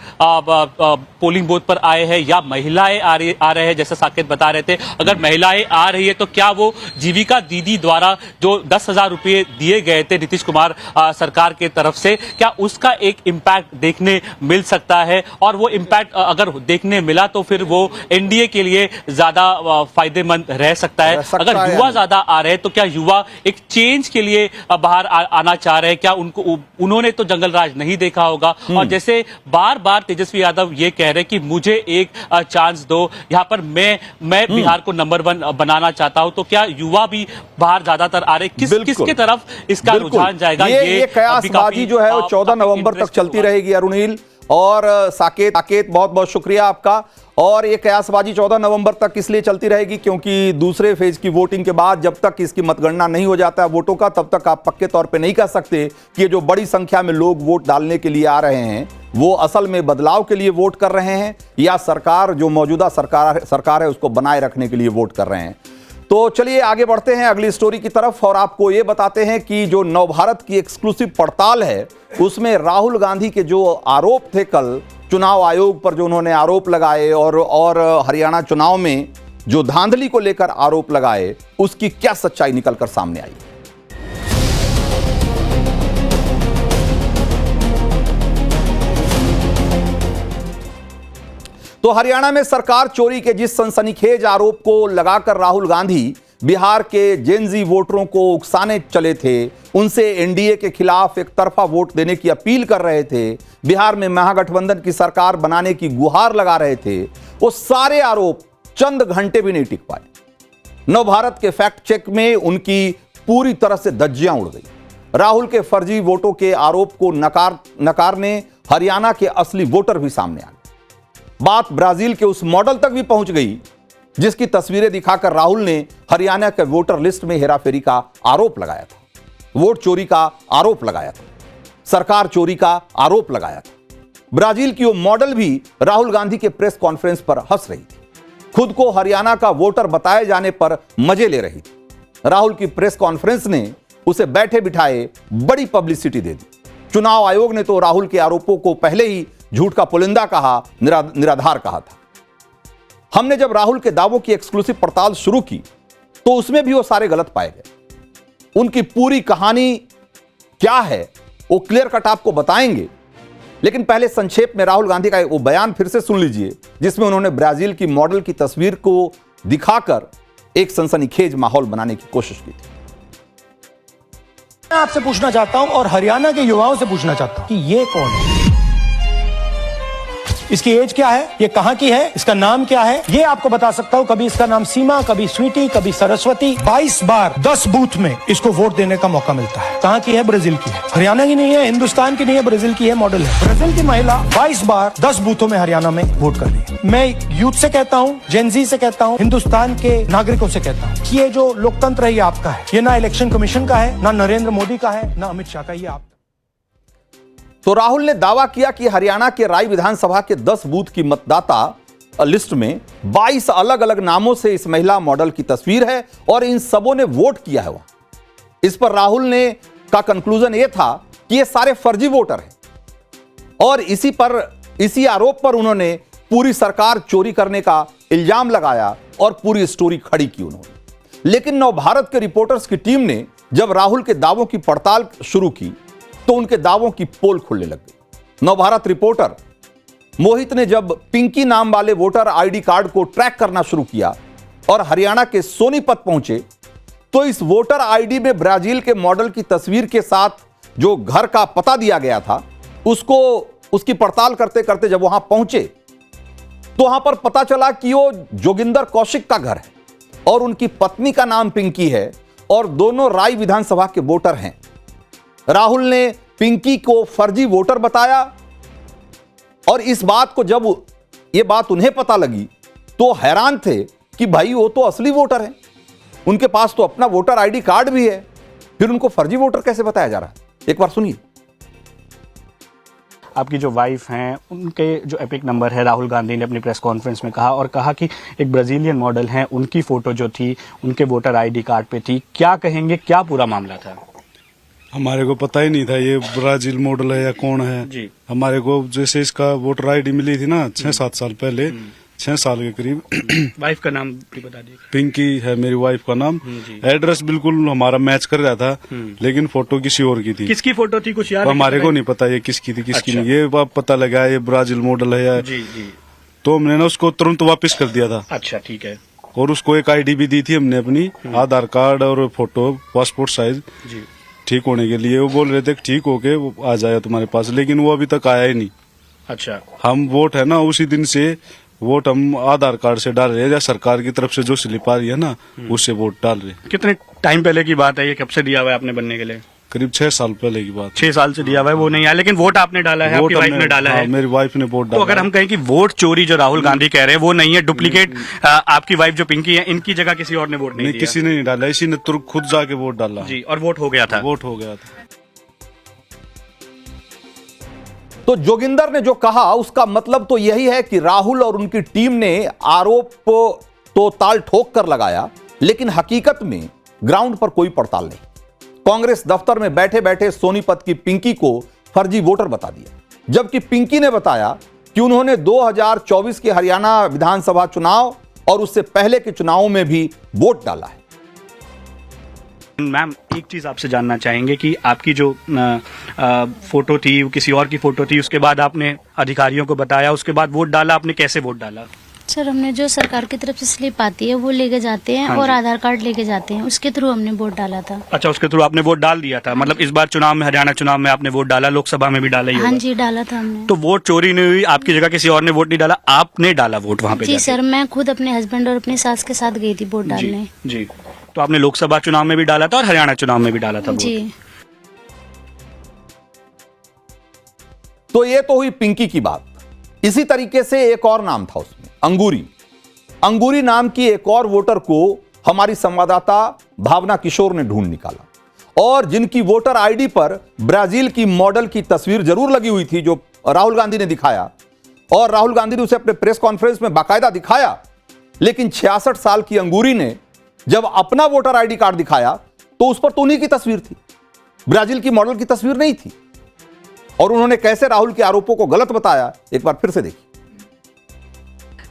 पोलिंग बूथ पर आए हैं, या महिलाएं आ रहे हैं, जैसे साकेत बता रहे थे, अगर महिलाएं आ रही है तो क्या वो जीविका दीदी द्वारा जो 10,000 रुपये दिए गए थे नीतीश कुमार सरकार के तरफ से, क्या उसका एक इम्पैक्ट देखने मिल सकता है? और वो इम्पैक्ट अगर देखने मिला तो फिर वो एनडीए के लिए ज्यादा फायदेमंद रह सकता है। अगर युवा ज्यादा आ रहे हैं तो क्या युवा एक चेंज के लिए बाहर आना चाह रहे हैं? क्या उन्होंने तो जंगल राज नहीं देखा होगा, और जैसे बार बार तेजस्वी यादव ये कह रहे हैं कि मुझे एक चांस दो, यहाँ पर मैं बिहार को नंबर 1 बनाना चाहता हूं, तो क्या युवा भी बाहर ज्यादातर आ रहे? किसके तरफ इसका रुझान जाएगा? ये कयासबाजी जो है वो 14 नवंबर तक चलती रहेगी। अरुणिल और साकेत बहुत बहुत शुक्रिया आपका। और ये कयासबाजी 14 नवंबर तक इसलिए चलती रहेगी क्योंकि दूसरे फेज की वोटिंग के बाद जब तक इसकी मतगणना नहीं हो जाता है वोटों का, तब तक आप पक्के तौर पे नहीं कह सकते कि ये जो बड़ी संख्या में लोग वोट डालने के लिए आ रहे हैं वो असल में बदलाव के लिए वोट कर रहे हैं या सरकार जो मौजूदा सरकार है उसको बनाए रखने के लिए वोट कर रहे हैं। तो चलिए आगे बढ़ते हैं अगली स्टोरी की तरफ और आपको ये बताते हैं कि जो नवभारत की एक्सक्लूसिव पड़ताल है उसमें राहुल गांधी के जो आरोप थे कल चुनाव आयोग पर, जो उन्होंने आरोप लगाए और हरियाणा चुनाव में जो धांधली को लेकर आरोप लगाए, उसकी क्या सच्चाई निकलकर सामने आई। तो हरियाणा में सरकार चोरी के जिस सनसनीखेज आरोप को लगाकर राहुल गांधी बिहार के जेनजी वोटरों को उकसाने चले थे, उनसे एनडीए के खिलाफ एक तरफा वोट देने की अपील कर रहे थे, बिहार में महागठबंधन की सरकार बनाने की गुहार लगा रहे थे, वो सारे आरोप चंद घंटे भी नहीं टिक पाए। नवभारत के फैक्ट चेक में उनकी पूरी तरह से धज्जियां उड़ गई। राहुल के फर्जी वोटों के आरोप को नकारने हरियाणा के असली वोटर भी सामने आ गए। बात ब्राजील के उस मॉडल तक भी पहुंच गई जिसकी तस्वीरें दिखाकर राहुल ने हरियाणा के वोटर लिस्ट में हेराफेरी का आरोप लगाया था, वोट चोरी का आरोप लगाया था, सरकार चोरी का आरोप लगाया था। ब्राजील की वो मॉडल भी राहुल गांधी के प्रेस कॉन्फ्रेंस पर हंस रही थी, खुद को हरियाणा का वोटर बताए जाने पर मजे ले रही थी। राहुल की प्रेस कॉन्फ्रेंस ने उसे बैठे बिठाए बड़ी पब्लिसिटी दे दी। चुनाव आयोग ने तो राहुल के आरोपों को पहले ही झूठ का पुलिंदा कहा, निराधार कहा था। हमने जब राहुल के दावों की एक्सक्लूसिव पड़ताल शुरू की तो उसमें भी वो सारे गलत पाए गए। उनकी पूरी कहानी क्या है वो क्लियर कट आपको बताएंगे, लेकिन पहले संक्षेप में राहुल गांधी का वो बयान फिर से सुन लीजिए जिसमें उन्होंने ब्राजील की मॉडल की तस्वीर को दिखाकर एक सनसनीखेज माहौल बनाने की कोशिश की थी। मैं आपसे पूछना चाहता हूं और हरियाणा के युवाओं से पूछना चाहता हूं कि ये कौन है, इसकी एज क्या है, ये कहां की है, इसका नाम क्या है, ये आपको बता सकता हूं। कभी इसका नाम सीमा, कभी स्वीटी, कभी सरस्वती। 22 बार 10 बूथ में इसको वोट देने का मौका मिलता है। कहां की है? ब्राजील की है, हरियाणा की नहीं है, हिंदुस्तान की नहीं है, ब्राजील की है, मॉडल है। ब्राजील की महिला 22 बार 10 बूथों में हरियाणा में वोट कर रही है। मैं यूथ से कहता हूं, जेनजी से कहता हूं, हिंदुस्तान के नागरिकों से कहता हूं कि ये जो लोकतंत्र है ये आपका है, ये ना इलेक्शन कमीशन का है, ना नरेंद्र मोदी का है, ना अमित शाह का, ये आपका। तो राहुल ने दावा किया कि हरियाणा के राय विधानसभा के 10 बूथ की मतदाता लिस्ट में 22 अलग अलग नामों से इस महिला मॉडल की तस्वीर है और इन सबों ने वोट किया है वहां। इस पर राहुल ने का कंक्लूजन यह था कि ये सारे फर्जी वोटर हैं और इसी आरोप पर उन्होंने पूरी सरकार चोरी करने का इल्जाम लगाया और पूरी स्टोरी खड़ी की उन्होंने। लेकिन नवभारत के रिपोर्टर्स की टीम ने जब राहुल के दावों की पड़ताल शुरू की तो उनके दावों की पोल खुलने लग गई। नवभारत रिपोर्टर मोहित ने जब पिंकी नाम वाले वोटर आईडी कार्ड को ट्रैक करना शुरू किया और हरियाणा के सोनीपत पहुंचे तो इस वोटर आईडी में ब्राजील के मॉडल की तस्वीर के साथ जो घर का पता दिया गया था उसकी पड़ताल करते करते जब वहां पहुंचे तो वहां पर पता चला कि वो जोगिंदर कौशिक का घर है और उनकी पत्नी का नाम पिंकी है और दोनों राय विधानसभा के वोटर हैं। राहुल ने पिंकी को फर्जी वोटर बताया और इस बात को जब यह बात उन्हें पता लगी तो हैरान थे कि भाई वो तो असली वोटर हैं, उनके पास तो अपना वोटर आईडी कार्ड भी है, फिर उनको फर्जी वोटर कैसे बताया जा रहा है। एक बार सुनिए। आपकी जो वाइफ हैं उनके जो एपिक नंबर है, राहुल गांधी ने अपनी प्रेस कॉन्फ्रेंस में कहा कि एक ब्राजीलियन मॉडल है, उनकी फोटो जो थी उनके वोटर आईडी कार्ड पे थी। क्या कहेंगे, क्या पूरा मामला था? हमारे को पता ही नहीं था ये ब्राजील मॉडल है या कौन है जी। हमारे को जैसे इसका वोटर आईडी मिली थी ना 6-7 साल पहले, 6 साल के करीब। वाइफ का नाम भी बता दीजिए। पिंकी है मेरी वाइफ का नाम। एड्रेस बिल्कुल हमारा मैच कर रहा था लेकिन फोटो किसी और की थी। किसकी फोटो थी कुछ याद? हमारे को नहीं पता ये किसकी थी किसकी नहीं, ये पता लगा ये ब्राजील मॉडल है या जी। तो हमने ना उसको तुरंत वापस कर दिया था। अच्छा ठीक है। और उसको एक आईडी भी दी थी हमने अपनी, आधार कार्ड और फोटो पासपोर्ट साइज ठीक होने के लिए। वो बोल रहे थे ठीक होके वो आ जाएगा तुम्हारे पास, लेकिन वो अभी तक आया ही नहीं। अच्छा। हम वोट है ना उसी दिन से वोट हम आधार कार्ड से डाल रहे हैं या सरकार की तरफ से जो स्लिप आ रही है ना उससे वोट डाल रहे हैं। कितने टाइम पहले की बात है ये, कब से दिया हुआ है आपने बनने के लिए? करीब 6 साल पहले की बात। 6 साल से दिया हुआ है, वो नहीं आया, लेकिन वोट आपने डाला है, आपकी वाइफ ने डाला है? मेरी वाइफ ने वोट डाला। तो अगर हम कहें कि वोट चोरी जो राहुल गांधी कह रहे हैं वो नहीं है, डुप्लीकेट आपकी वाइफ जो पिंकी है इनकी जगह किसी और ने वोट नहीं दिया? किसी ने नहीं डाला, इसी ने खुद जाके वोट डाला जी। और वोट हो गया था? वोट हो गया था। तो जोगिंदर ने जो कहा उसका मतलब तो यही है कि राहुल और उनकी टीम ने आरोप तो ताल ठोक कर लगाया, लेकिन हकीकत में ग्राउंड पर कोई पड़ताल नहीं। कांग्रेस दफ्तर में बैठे बैठे सोनीपत की पिंकी को फर्जी वोटर बता दिया, जबकि पिंकी ने बताया कि उन्होंने 2024 के हरियाणा विधानसभा चुनाव और उससे पहले के चुनावों में भी वोट डाला है। मैम एक चीज आपसे जानना चाहेंगे कि आपकी जो फोटो थी वो किसी और की फोटो थी, उसके बाद आपने अधिकारियों को बताया, उसके बाद वोट डाला, आपने कैसे वोट डाला? सर हमने जो सरकार की तरफ से स्लिप आती है वो लेके जाते हैं, हाँ और जी। आधार कार्ड लेके जाते हैं, उसके थ्रू हमने वोट डाला था। अच्छा, उसके थ्रू आपने वोट डाल दिया था, मतलब इस बार चुनाव में, हरियाणा चुनाव में आपने वोट डाला, लोकसभा में भी डाला ही हाँ होगा। जी, डाला था हमने। तो वोट चोरी नहीं हुई, आपकी जगह किसी और ने वोट नहीं डाला, आपने डाला वोट वहाँ पे जी जाके? सर, मैं खुद अपने हस्बैंड और अपनी सास के साथ गई थी वोट डालने। जी, तो आपने लोकसभा चुनाव में भी डाला था और हरियाणा चुनाव में भी डाला था वोट। जी। तो ये तो हुई पिंकी की बात। इसी तरीके से एक और नाम था उसमें, अंगूरी। अंगूरी नाम की एक और वोटर को हमारी संवाददाता भावना किशोर ने ढूंढ निकाला, और जिनकी वोटर आईडी पर ब्राजील की मॉडल की तस्वीर जरूर लगी हुई थी, जो राहुल गांधी ने दिखाया, और राहुल गांधी ने उसे अपने प्रेस कॉन्फ्रेंस में बाकायदा दिखाया। लेकिन 66 साल की अंगूरी ने जब अपना वोटर आईडी कार्ड दिखाया तो उस पर तो उन्हीं की तस्वीर थी, ब्राजील की मॉडल की तस्वीर नहीं थी। और उन्होंने कैसे राहुल के आरोपों को गलत बताया, एक बार फिर से देखिए।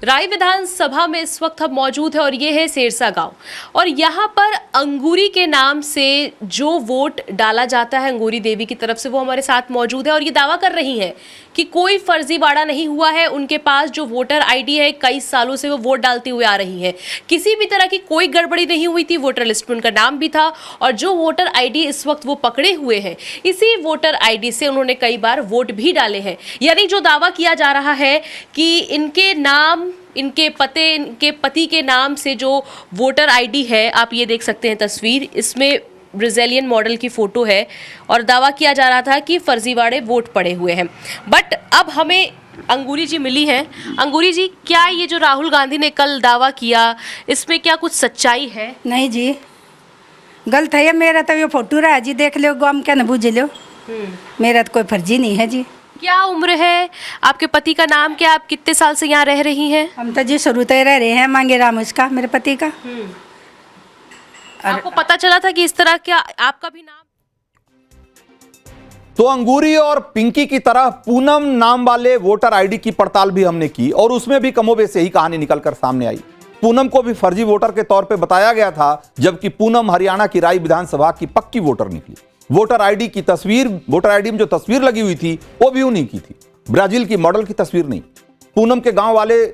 राय विधानसभा में इस वक्त हम मौजूद है और ये है सिरसा गांव, और यहाँ पर अंगूरी के नाम से जो वोट डाला जाता है अंगूरी देवी की तरफ से, वो हमारे साथ मौजूद है और ये दावा कर रही हैं कि कोई फर्जीवाड़ा नहीं हुआ है। उनके पास जो वोटर आईडी है, कई सालों से वो वोट डालती हुए आ रही हैं, किसी भी तरह की कोई गड़बड़ी नहीं हुई थी, वोटर लिस्ट में उनका नाम भी था, और जो वोटर आईडी इस वक्त वो पकड़े हुए हैं, इसी वोटर आईडी से उन्होंने कई बार वोट भी डाले हैं। यानी जो दावा किया जा रहा है कि इनके नाम, इनके पति के नाम से जो वोटर आईडी है, आप ये देख सकते हैं तस्वीर, इसमें ब्राजीलियन मॉडल की फोटो है, और दावा किया जा रहा था कि फर्जीवाड़े वोट पड़े हुए हैं। बट अब हमें अंगूरी जी मिली हैं। अंगूरी जी, क्या ये जो राहुल गांधी ने कल दावा किया, इसमें क्या कुछ सच्चाई है? नहीं जी, गलत है। मेरा तो ये फोटो रहा जी, देख लो, गम क्या न बुझ लो, मेरा तो कोई फर्जी नहीं है जी। क्या उम्र है आपके पति का? नाम क्या? आप कितने साल से यहाँ रह रही हैं? हम तो जी शुरू से रह रहे हैं, मांगे राम उसका, मेरे पति का। आपको पता चला था कि इस तरह क्या आपका भी नाम? तो अंगूरी और पिंकी की तरह पूनम नाम वाले वोटर आईडी की पड़ताल भी हमने की, और उसमें भी कमोबेश यही कहानी निकलकर सामने आई। पूनम को भी फर्जी वोटर के तौर पे बताया गया था, जबकि पूनम हरियाणा की राय विधानसभा की पक्की वोटर निकली। वोटर आईडी की तस्वीर, वोटर आईडी में जो तस्वीर लगी हुई थी वो भी उन्हीं की थी, ब्राजील की मॉडल की तस्वीर नहीं। पूनम के गांव वाले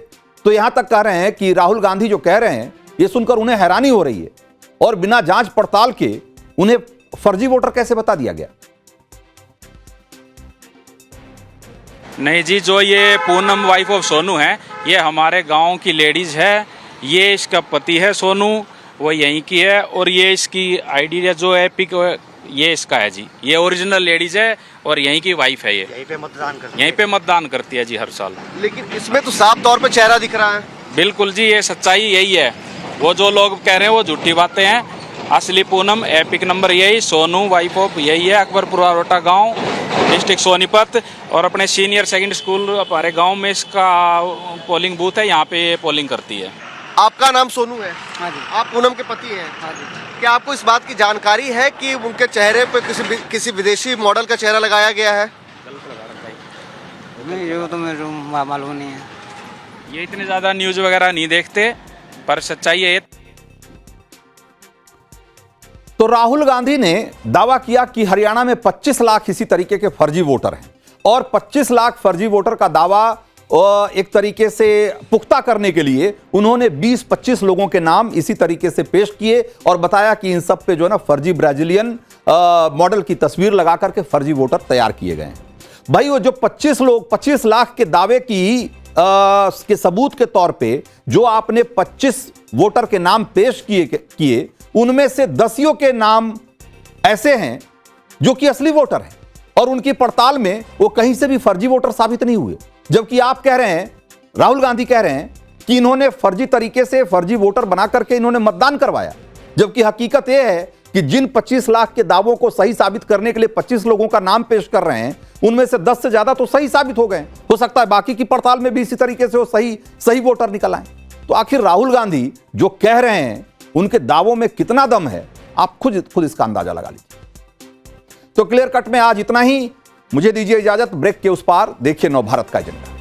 तो यहां तक कह रहे हैं कि राहुल गांधी जो कह रहे हैं, ये सुनकर उन्हें हैरानी हो रही है, और बिना जांच पड़ताल के उन्हें फर्जी वोटर कैसे बता दिया गया। नहीं जी, जो ये पूनम वाइफ ऑफ सोनू है, ये हमारे गांव की लेडीज है, ये इसका पति है सोनू, वो यहीं की है, और ये इसकी आईडी जो है पिक, ये इसका है जी, ये ओरिजिनल लेडीज है और यहीं की वाइफ है। ये यहीं पे मतदान करती है जी हर साल। लेकिन इसमें तो साफ तौर पे चेहरा दिख रहा है। बिल्कुल जी, ये सच्चाई यही है। वो जो लोग कह रहे हैं वो झूठी बातें हैं। असली पूनम, एपिक नंबर यही, सोनू वाइफ ऑफ यही है, अकबरपुरा रोटा गाँव, डिस्ट्रिक्ट सोनीपत, और अपने सीनियर सेकेंडरी स्कूल हमारे गाँव में इसका पोलिंग बूथ है, यहाँ पे पोलिंग करती है। आपका नाम सोनू है? हाँ जी। आप पूनम के पति हैं? हाँ जी। क्या आपको इस बात की जानकारी है कि उनके चेहरे पे किसी विदेशी मॉडल का चेहरा लगाया गया है? नहीं, ये तो मेरे मालूम नहीं है। ये इतने ज्यादा न्यूज वगैरह नहीं देखते, पर सच्चाई है। तो राहुल गांधी ने दावा किया कि हरियाणा में 25 लाख इसी तरीके के फर्जी वोटर हैं, और 25 लाख फर्जी वोटर का दावा एक तरीके से पुख्ता करने के लिए उन्होंने 20-25 लोगों के नाम इसी तरीके से पेश किए, और बताया कि इन सब पे जो है ना फर्जी ब्राजीलियन मॉडल की तस्वीर लगा करके फर्जी वोटर तैयार किए गए हैं। भाई, वो जो 25 लाख के दावे की के सबूत के तौर पे जो आपने 25 वोटर के नाम पेश किए, उनमें से 10 के नाम ऐसे हैं जो कि असली वोटर हैं, और उनकी पड़ताल में वो कहीं से भी फर्जी वोटर साबित नहीं हुए। जबकि आप कह रहे हैं, राहुल गांधी कह रहे हैं कि इन्होंने फर्जी तरीके से फर्जी वोटर बना करके इन्होंने मतदान करवाया, जबकि हकीकत यह है कि जिन 25 लाख के दावों को सही साबित करने के लिए 25 लोगों का नाम पेश कर रहे हैं, उनमें से 10 से ज्यादा तो सही साबित हो गए। हो सकता है बाकी की पड़ताल में भी इसी तरीके से वो सही वोटर निकल आए। तो आखिर राहुल गांधी जो कह रहे हैं, उनके दावों में कितना दम है, आप खुद इसका अंदाजा लगा लीजिए। तो क्लियर कट में आज इतना ही। मुझे दीजिए इजाजत। ब्रेक के उस पार देखिए नवभारत का एजेंडा।